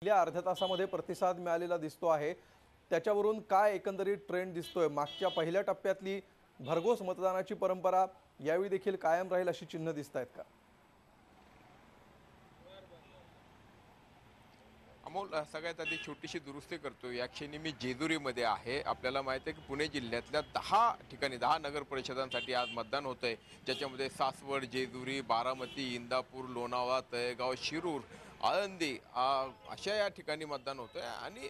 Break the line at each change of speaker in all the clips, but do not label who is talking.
गेल्या अर्ध्या तासामध्ये प्रतिसाद मिळालेला दिसतो आहे। त्याच्यावरून काय एकंदरीत ट्रेंड दिसतोय? मागच्या पहिल्या टप्प्यातली भरघोस मतदानाची परंपरा यावेळी देखील कायम राहील अशी चिन्ह दिसतायत का?
अमोल, सगळ्यात आधी छोटीशी दुरुस्ती करतो। या क्षणी मी जेजुरीमध्ये आहे। आपल्याला माहिती आहे की पुणे जिल्ह्यातल्या 10 ठिकाणी 10 नगर परिषदांसाठी आज मतदान होतंय, ज्याच्यामध्ये सासवड, जेजुरी, बारामती, इंदापूर, लोणावळा, तळेगाव, शिरूर, आळंदी अशा या ठिकाणी मतदान होतंय। आणि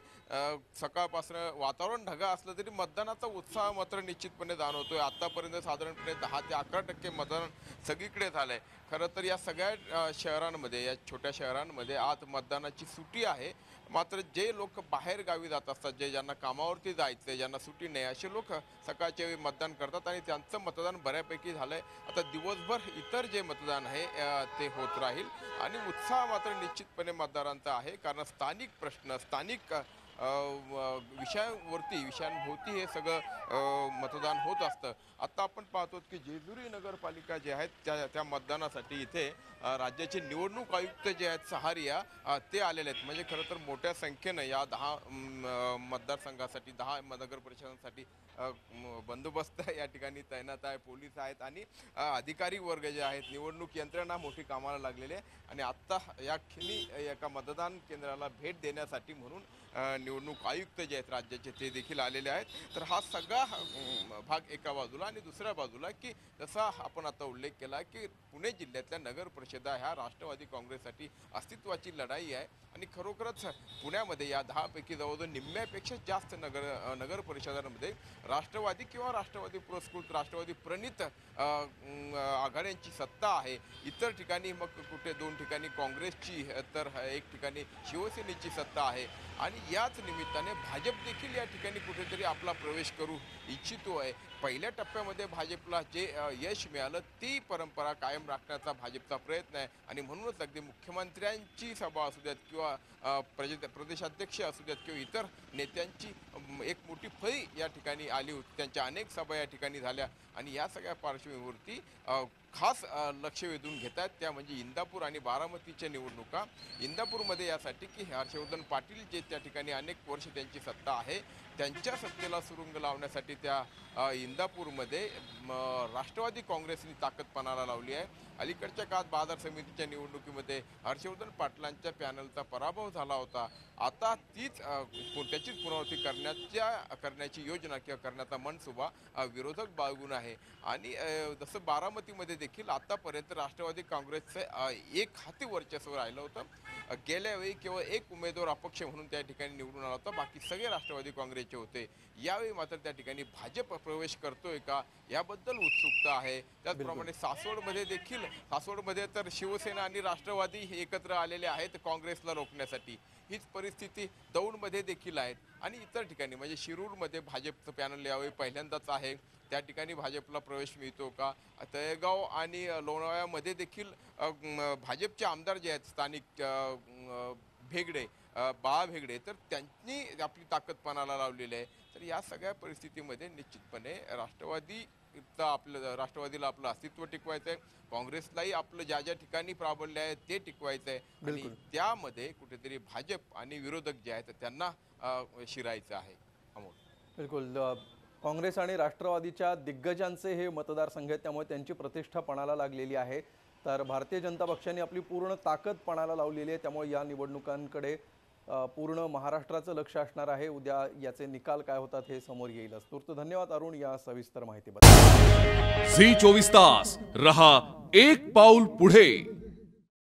सकाळपासून वातावरण ढगाळ असलं तरी मतदानाचा उत्साह मात्र निश्चितपणे जाणवतोय। आतापर्यंत साधारणपणे 10 ते 11% मतदान सगळीकडे झालंय। खरं तर या सगळ्या शहरांमध्ये, या छोट्या शहरांमध्ये आज मतदानाची सुट्टी आहे। मात्र जे लोक बाहेर गावी जात असतात, ज्यांना कामावरती जायचं, ज्यांना सुट्टी नाही, असे लोक सकाळच्या वेळी मतदान करतात आणि त्यांचं मतदान बऱ्यापैकी झालंय। आता दिवसभर इतर जे मतदान आहे ते होत राहील आणि उत्साह मात्र निश्चितपणे मतदारांचा आहे, कारण स्थानिक प्रश्न, स्थानिक विषयांभोवती हे सगळं मतदान होत असतं। आता आपण पाहतो की जेजुरी नगरपालिका जे आहेत त्या मतदानासाठी इथे राज्याचे निवडणूक आयुक्त जे आहेत सहारिया ते आलेले आहेत। म्हणजे खरं तर मोठ्या संख्येनं या 10 मतदारसंघासाठी 10 नगर परिषदांसाठी बंदोबस्त या ठिकाणी तैनात आहे, पोलीस आहेत आणि अधिकारी वर्ग जे आहेत, निवडणूक यंत्रणा मोठी कामाला लागलेली आहे। आणि आत्ता या क्षणी एका मतदान केंद्राला भेट देण्यासाठी म्हणून निवडणूक आयुक्त जे आहेत राज्याचे ते देखील आलेले आहेत। तर हा सगळा भाग एका बाजूला आणि दुसऱ्या बाजूला की जसा आपण आता उल्लेख केला की पुणे जिल्ह्यातल्या नगर परिषदा ह्या राष्ट्रवादी काँग्रेससाठी अस्तित्वाची लढाई आहे आणि खरोखरच पुण्यामध्ये या 10 पैकी जवळजवळ निम्म्यापेक्षा जास्त नगर परिषदांमध्ये राष्ट्रवादी किंवा राष्ट्रवादी पुरस्कृत, राष्ट्रवादी प्रणित आघाड्यांची सत्ता आहे। इतर ठिकाणी मग कुठे 2 ठिकाणी काँग्रेसची तर 1 ठिकाणी शिवसेनेची सत्ता आहे। आणि याच निमित्ताने भाजप देखील या ठिकाणी कुठेतरी आपला प्रवेश करू इच्छितो आहे। पहिल्या टप्प्यामध्ये भाजपला जे यश मिळालं ती परंपरा कायम राखण्याचा भाजपचा प्रयत्न आहे आणि म्हणूनच अगदी मुख्यमंत्र्यांची सभा असू द्यात किंवा प्रदेशाध्यक्ष असू द्यात किंवा इतर नेत्यांची एक मोठी फळी या ठिकाणी आली होती, त्यांच्या अनेक सभा या ठिकाणी झाल्या आणि या सगळ्या पार्श्वभूमीवरती खास लक्ष वेधून घेत आहेत त्या म्हणजे इंदापूर आणि बारामतीच्या निवडणुका। इंदापूरमध्ये यासाठी की हर्षवर्धन पाटील जे त्या ठिकाणी अनेक वर्ष त्यांची सत्ता आहे, त्यांच्या सत्तेला सुरुंग लावण्यासाठी त्या इंदापूरमध्ये राष्ट्रवादी काँग्रेसने ताकद पणाला लावली आहे। अलीकडच्या काळात बाजार समितीच्या निवडणुकीमध्ये हर्षवर्धन पाटलांच्या पॅनलचा पराभव झाला होता। आता त्याचीच पुनरावृत्ती करण्याची योजना किंवा करण्याचा मनसुबा विरोधक बाळगून आहे। आणि जसं बारामतीमध्ये देखील आतापर्यंत राष्ट्रवादी काँग्रेसचं एक हाती वर्चस्व राहिलं होतं। गेल्या वेळी केवळ एक उमेदवार अपक्ष म्हणून त्या ठिकाणी निवडून आला होता, बाकी सगळे राष्ट्रवादी काँग्रेसचे होते। यावेळी मात्र त्या ठिकाणी भाजप प्रवेश करतोय का याबद्दल उत्सुकता आहे। त्याचप्रमाणे सासवडमध्ये तर शिवसेना आणि राष्ट्रवादी एकत्र आलेले आहेत काँग्रेसला रोखण्यासाठी। हीच परिस्थिती दौंडमध्ये देखील आहे आणि इतर ठिकाणी म्हणजे शिरूरमध्ये भाजपचं पॅनल यावेळी पहिल्यांदाच आहे, त्या ठिकाणी भाजपला प्रवेश मिळतो का? तळेगाव आणि लोणावळ्यामध्ये देखील भाजपचे आमदार जे आहेत स्थानिक बाळा भेगडे तर त्यांनी आपली ताकद पणाला लावलेली आहे। तर या सगळ्या परिस्थितीमध्ये निश्चितपणे राष्ट्रवादीला आपलं अस्तित्व टिकवायचं आहे, काँग्रेसलाही आपलं ज्या ठिकाणी प्राबल्य आहे ते टिकवायचं आहे आणि त्यामध्ये कुठेतरी भाजप आणि विरोधक जे आहेत त्यांना शिरायचं आहे। अमोल,
बिलकुल काँग्रेस आणि राष्ट्रवादीच्या दिग्गजांचे हे मतदारसंघ आहेत, त्यामुळे त्यांची प्रतिष्ठा पणाला लागलेली आहे। तर भारतीय जनता पक्षाने आपली पूर्ण ताकद पणाला लावलेली आहे, त्यामुळे या निवडणुकांकडे पूर्ण महाराष्ट्राचं लक्ष असणार आहे। उद्या याचे निकाल काय होतात हे समोर येईलच। तूर्त धन्यवाद अरुण या सविस्तर माहितीबद्दल।
झी 24 तास रहा एक पाऊल पुढे।